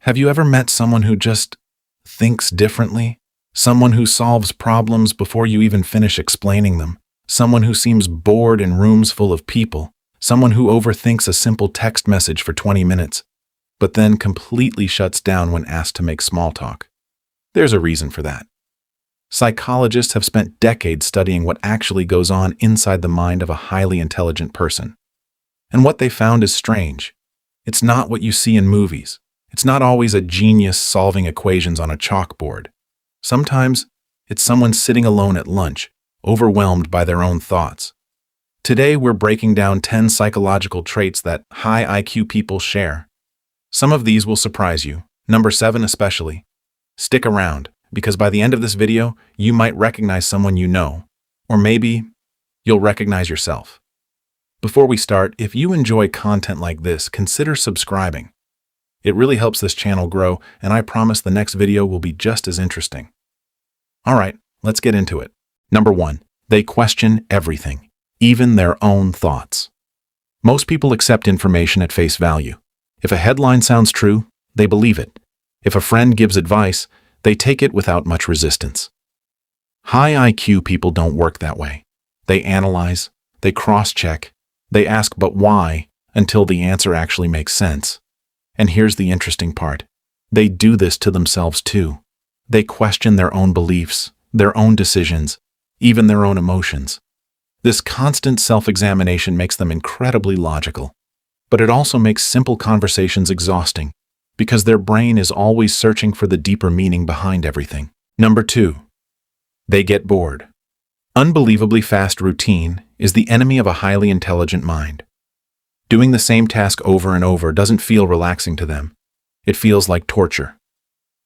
Have you ever met someone who just thinks differently? Someone who solves problems before you even finish explaining them? Someone who seems bored in rooms full of people? Someone who overthinks a simple text message for 20 minutes, but then completely shuts down when asked to make small talk? There's a reason for that. Psychologists have spent decades studying what actually goes on inside the mind of a highly intelligent person. And what they found is strange. It's not what you see in movies. It's not always a genius solving equations on a chalkboard. Sometimes it's someone sitting alone at lunch, overwhelmed by their own thoughts. Today, we're breaking down 10 psychological traits that high IQ people share. Some of these will surprise you, number 7 especially. Stick around, because by the end of this video, you might recognize someone you know, or maybe you'll recognize yourself. Before we start, if you enjoy content like this, consider subscribing. It really helps this channel grow, and I promise the next video will be just as interesting. All right, let's get into it. Number 1, they question everything, even their own thoughts. Most people accept information at face value. If a headline sounds true, they believe it. If a friend gives advice, they take it without much resistance. High IQ people don't work that way. They analyze, they cross-check, they ask but why until the answer actually makes sense. And here's the interesting part. They do this to themselves too. They question their own beliefs, their own decisions, even their own emotions. This constant self-examination makes them incredibly logical. But it also makes simple conversations exhausting, because their brain is always searching for the deeper meaning behind everything. Number 2, they get bored. Unbelievably fast routine is the enemy of a highly intelligent mind. Doing the same task over and over doesn't feel relaxing to them. It feels like torture.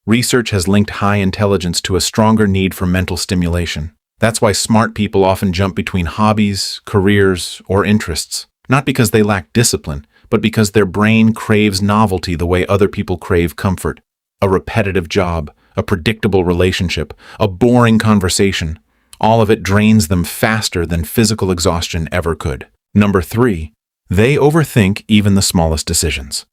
Research has linked high intelligence to a stronger need for mental stimulation. That's why smart people often jump between hobbies, careers, or interests, not because they lack discipline, but because their brain craves novelty the way other people crave comfort. A repetitive job, a predictable relationship, a boring conversation, all of it drains them faster than physical exhaustion ever could. Number 3, they overthink even the smallest decisions.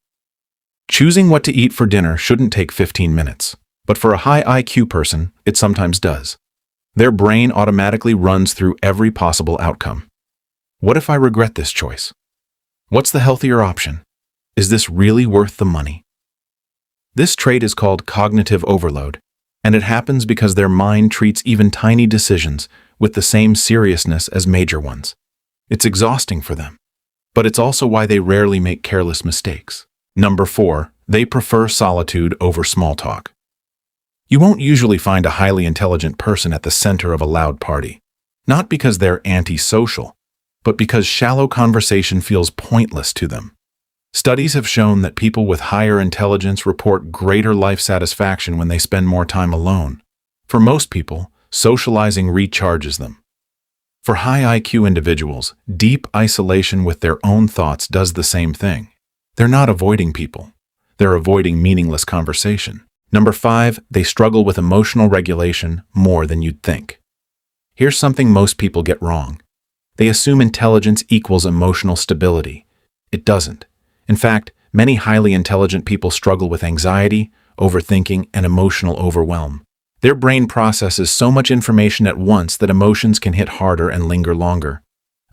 Choosing what to eat for dinner shouldn't take 15 minutes, but for a high IQ person, it sometimes does. Their brain automatically runs through every possible outcome. What if I regret this choice? What's the healthier option? Is this really worth the money? This trait is called cognitive overload, and it happens because their mind treats even tiny decisions with the same seriousness as major ones. It's exhausting for them, but it's also why they rarely make careless mistakes. Number 4, they prefer solitude over small talk. You won't usually find a highly intelligent person at the center of a loud party, not because they're antisocial, but because shallow conversation feels pointless to them. Studies have shown that people with higher intelligence report greater life satisfaction when they spend more time alone. For most people, socializing recharges them. For high IQ individuals, deep isolation with their own thoughts does the same thing. They're not avoiding people. They're avoiding meaningless conversation. Number 5, they struggle with emotional regulation more than you'd think. Here's something most people get wrong. They assume intelligence equals emotional stability. It doesn't. In fact, many highly intelligent people struggle with anxiety, overthinking, and emotional overwhelm. Their brain processes so much information at once that emotions can hit harder and linger longer.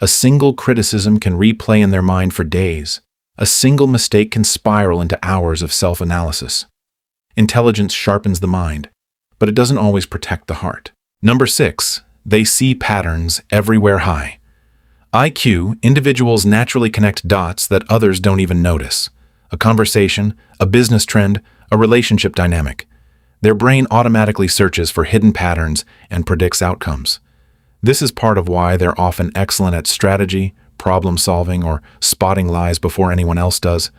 A single criticism can replay in their mind for days. A single mistake can spiral into hours of self-analysis. Intelligence sharpens the mind, but it doesn't always protect the heart. Number 6, they see patterns everywhere high. IQ, individuals naturally connect dots that others don't even notice. A conversation, a business trend, a relationship dynamic. Their brain automatically searches for hidden patterns and predicts outcomes. This is part of why they're often excellent at strategy, problem solving, or spotting lies before anyone else does.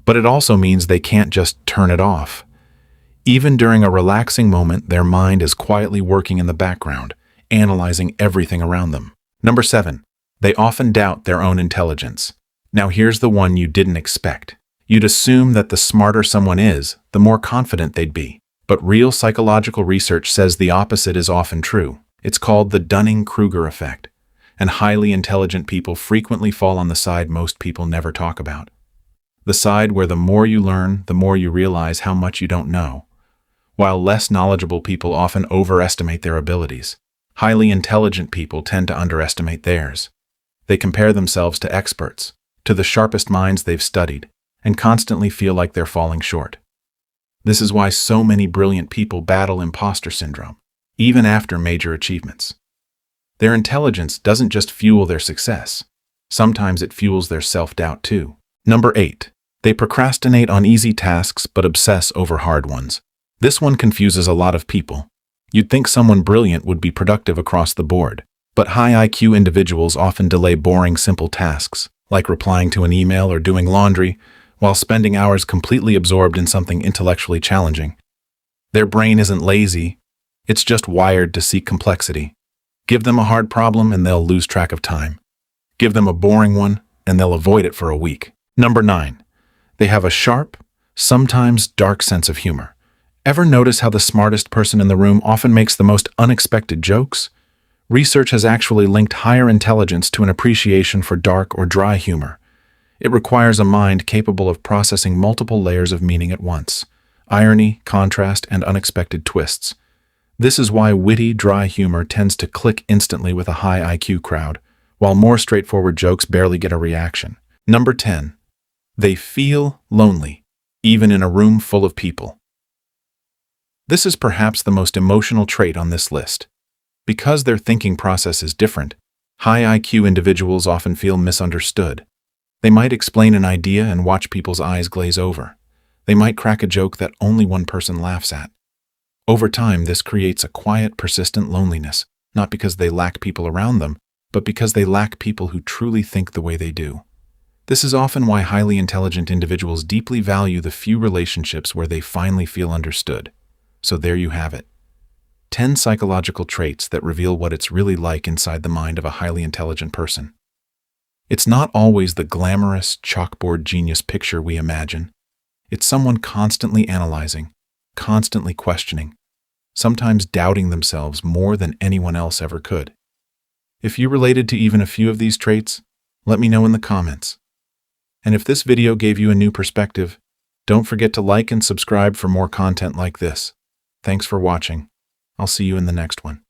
But it also means they can't just turn it off. Even during a relaxing moment, their mind is quietly working in the background, analyzing everything around them. Number 7, they often doubt their own intelligence. Now here's the one you didn't expect. You'd assume that the smarter someone is, the more confident they'd be. But real psychological research says the opposite is often true. It's called the Dunning-Kruger effect, and highly intelligent people frequently fall on the side most people never talk about. the side where the more you learn, the more you realize how much you don't know. While less knowledgeable people often overestimate their abilities, highly intelligent people tend to underestimate theirs. They compare themselves to experts, to the sharpest minds they've studied, and constantly feel like they're falling short. This is why so many brilliant people battle imposter syndrome, even after major achievements. Their intelligence doesn't just fuel their success. Sometimes it fuels their self-doubt too. Number 8. They procrastinate on easy tasks but obsess over hard ones. This one confuses a lot of people. You'd think someone brilliant would be productive across the board, but high IQ individuals often delay boring, simple tasks, like replying to an email or doing laundry, while spending hours completely absorbed in something intellectually challenging. Their brain isn't lazy, it's just wired to seek complexity. Give them a hard problem and they'll lose track of time. Give them a boring one and they'll avoid it for a week. Number 9. They have a sharp, sometimes dark sense of humor. Ever notice how the smartest person in the room often makes the most unexpected jokes? Research has actually linked higher intelligence to an appreciation for dark or dry humor. It requires a mind capable of processing multiple layers of meaning at once: irony, contrast, and unexpected twists. This is why witty, dry humor tends to click instantly with a high IQ crowd, while more straightforward jokes barely get a reaction. Number 10. They feel lonely, even in a room full of people. This is perhaps the most emotional trait on this list. Because their thinking process is different, high IQ individuals often feel misunderstood. They might explain an idea and watch people's eyes glaze over. They might crack a joke that only one person laughs at. Over time, this creates a quiet, persistent loneliness, not because they lack people around them, but because they lack people who truly think the way they do. This is often why highly intelligent individuals deeply value the few relationships where they finally feel understood. So there you have it. 10 psychological traits that reveal what it's really like inside the mind of a highly intelligent person. It's not always the glamorous, chalkboard genius picture we imagine. It's someone constantly analyzing, constantly questioning, sometimes doubting themselves more than anyone else ever could. If you related to even a few of these traits, let me know in the comments. And if this video gave you a new perspective, don't forget to like and subscribe for more content like this. Thanks for watching. I'll see you in the next one.